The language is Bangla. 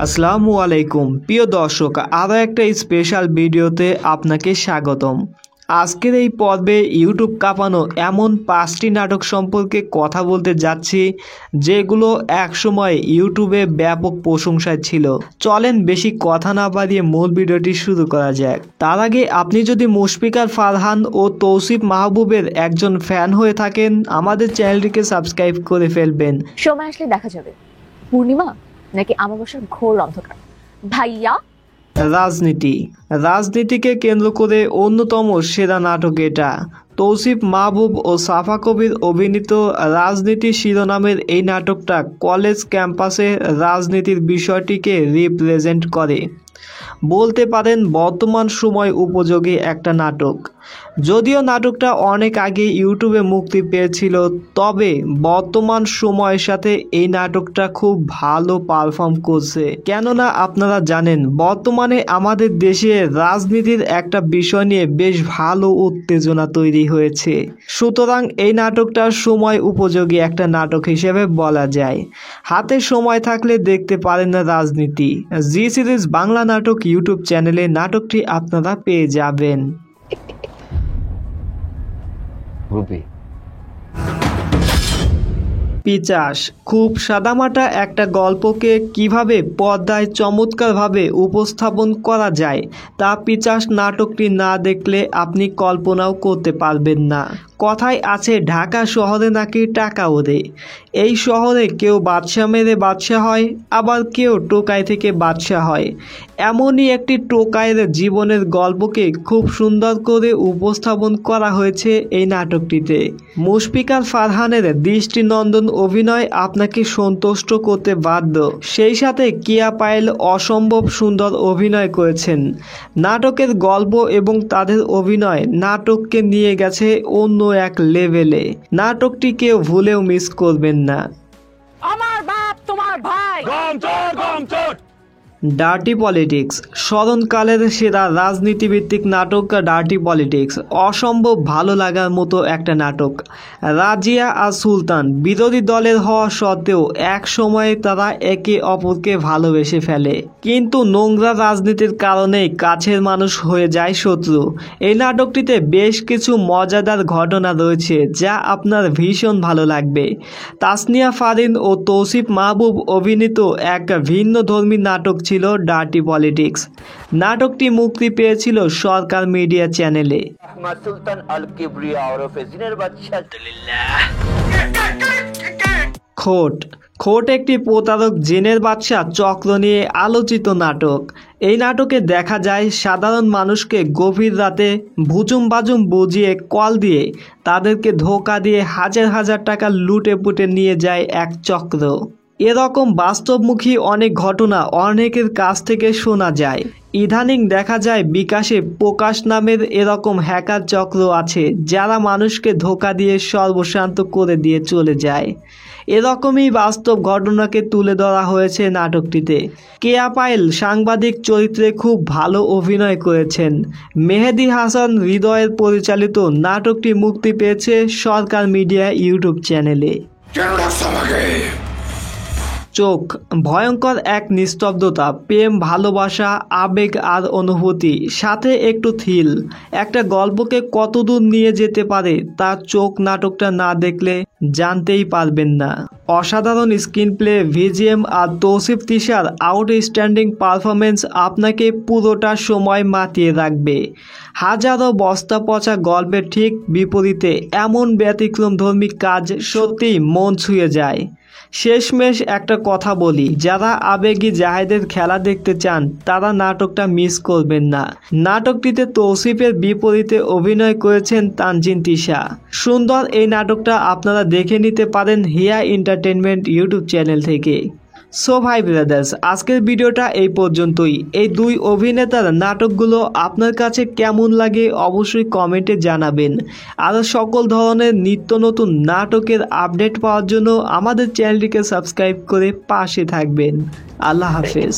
আসসালামু আলাইকুম প্রিয় দর্শক, আরও একটা স্পেশাল ভিডিওতে আপনাকে স্বাগতম। আজকের এই পর্বে ইউটিউব কাঁপানো এমন 5টি নাটক সম্পর্কে কথা বলতে যাচ্ছি যেগুলো একসময় ইউটিউবে ব্যাপক প্রশংসায় ছিল। চলেন বেশি কথা না বাড়িয়ে মূল ভিডিওটি শুরু করা যাক। তার আগে আপনি যদি মুশফিকার ফারহান ও তৌসিফ মাহবুবের একজন ফ্যান হয়ে থাকেন, আমাদের চ্যানেলটিকে সাবস্ক্রাইব করে ফেলবেন। সময় আসলে দেখা যাবে পূর্ণিমা নাকি আমাবস্যার ঘোর অন্ধকার। ভাইয়া, রাজনীতিকে কেন্দ্র করে অন্যতম সেরা নাটক এটা। তৌসিফ মাহবুব ও সাফা কবির অভিনীত রাজনীতি শিরোনামের এই নাটকটা কলেজ ক্যাম্পাসে রাজনীতির বিষয়টিকে রিপ্রেজেন্ট করে। বলতে পারেন বর্তমান সময় উপযোগী একটা নাটক। যদিও নাটকটা অনেক আগে ইউটিউবে মুক্তি পেয়েছিল, তবে বর্তমান সময়ের সাথে এই নাটকটা খুব ভালো পারফর্ম করছে। কেননা আপনারা জানেন বর্তমানে আমাদের দেশে রাজনীতির একটা বিষয় নিয়ে বেশ ভালো উত্তেজনা তৈরি হয়েছে। সুতরাং এই নাটকটা সময় উপযোগী একটা নাটক হিসেবে বলা যায়। হাতে সময় থাকলে দেখতে পারেন না রাজনীতি। জি সিরিজ বাংলা নাটক ইউটিউব চ্যানেলে নাটকটি আপনারা পেয়ে যাবেন। পিচাস খুব সাদামাটা একটা গল্পকে কিভাবে পর্দায় চমৎকারভাবে উপস্থাপন করা যায় তা পিচাস নাটকটি না দেখলে আপনি কল্পনাও করতে পারবেন না। কথায় আছে ঢাকা শহরে নাকি টাকা ওড়ে। এই শহরে কেউ বাদশা মেরে বাদশা হয়, আবার কেউ টোকাই থেকে বাদশা হয়। এমনই একটি টোকাইয়ের জীবনের গল্পকে খুব সুন্দর করে উপস্থাপন করা হয়েছে এই নাটকটিতে। মুশফিকার ফারহানের দৃষ্টিনন্দন অভিনয় আপনাকে সন্তুষ্ট করতে বাধ্য। সেই সাথে কিয়া পায়েল অসম্ভব সুন্দর অভিনয় করেছেন। নাটকের গল্প এবং তাদের অভিনয় নাটককে নিয়ে গেছে অন্য এক লেভেলে। নাটকটি কেউ ভুলেও মিস করবেন না। আমার বাপ তোমার ভাই। ডার্টি পলিটিক্স স্মরণকালের সেরা রাজনীতিভিত্তিক নাটক ডার্টি পলিটিক্স অসম্ভব ভালো লাগার মতো একটা নাটক। রাজিয়া আর সুলতান বিরোধী দলের হওয়া সত্ত্বেও এক সময়ে তারা একে অপরকে ভালোবেসে ফেলে, কিন্তু নোংরা রাজনীতির কারণেই কাছের মানুষ হয়ে যায় শত্রু। এই নাটকটিতে বেশ কিছু মজাদার ঘটনা রয়েছে যা আপনার ভীষণ ভালো লাগবে। তাসনিয়া ফারিন ও তৌসিফ মাহবুব অভিনীত এক ভিন্নধর্মী নাটক ছিল ডার্টি পলিটিক্স। নাটকটি মুক্তি পেয়েছিল সরকার মিডিয়া চ্যানেলে। খোট একটি প্রতারক জিনের বাদশা চক্র নিয়ে আলোচিত নাটক। এই নাটকে দেখা যায় সাধারণ মানুষকে গভীর রাতে ভুজুম বাজুম বুঝিয়ে কল দিয়ে তাদেরকে ধোঁকা দিয়ে হাজার হাজার টাকা লুটে পুটে নিয়ে যায় এক চক্র। এরকম বাস্তবমুখী অনেক ঘটনা অনেকের কাছ থেকে শোনা যায়। ইদানিং দেখা যায় বিকাশে প্রকাশ নামের এরকম হ্যাকার চক্র আছে যারা মানুষকে ধোঁকা দিয়ে সর্বশান্ত করে দিয়ে চলে যায়। এরকমই বাস্তব ঘটনাকে তুলে ধরা হয়েছে নাটকটিতে। কেয়া পায়েল সাংবাদিক চরিত্রে খুব ভালো অভিনয় করেছেন। মেহেদী হাসান হৃদয়ের পরিচালিত নাটকটি মুক্তি পেয়েছে সরকার মিডিয়া ইউটিউব চ্যানেলে। চোখ ভয়ঙ্কর এক নিস্তব্ধতা, প্রেম, ভালোবাসা, আবেগ আর অনুভূতি, সাথে একটু থ্রিল। একটা গল্পকে কতদূর নিয়ে যেতে পারে তা চোখ নাটকটা না দেখলে জানতেই পারবেন না। অসাধারণ স্ক্রিন প্লে, ভিজিএম আর তৌসিফ তিশার আউটস্ট্যান্ডিং পারফরমেন্স আপনাকে পুরোটা সময় মাতিয়ে রাখবে। হাজারো বস্তা পচা গল্পের ঠিক বিপরীতে এমন ব্যতিক্রমধর্মী কাজ সত্যিই মন ছুঁয়ে যায়। শেষমেশ একটা কথা বলি, যারা আবেগী জাহেদের খেলা দেখতে চান তারা নাটকটা মিস করবেন না। নাটকটিতে তৌসিফের বিপরীতে অভিনয় করেছেন তানজিন তিশা। সুন্দর এই নাটকটা আপনারা দেখে নিতে পারেন হিয়া এন্টারটেনমেন্ট ইউটিউব চ্যানেল থেকে। সো ভাই ব্রাদার্স, আজকের ভিডিওটা এই পর্যন্তই। এই দুই অভিনেতার নাটকগুলো আপনার কাছে কেমন লাগে অবশ্যই কমেন্টে জানাবেন। আর সকল ধরনের নিত্য নতুন নাটকের আপডেট পাওয়ার জন্য আমাদের চ্যানেলটিকে সাবস্ক্রাইব করে পাশে থাকবেন। আল্লাহ হাফেজ।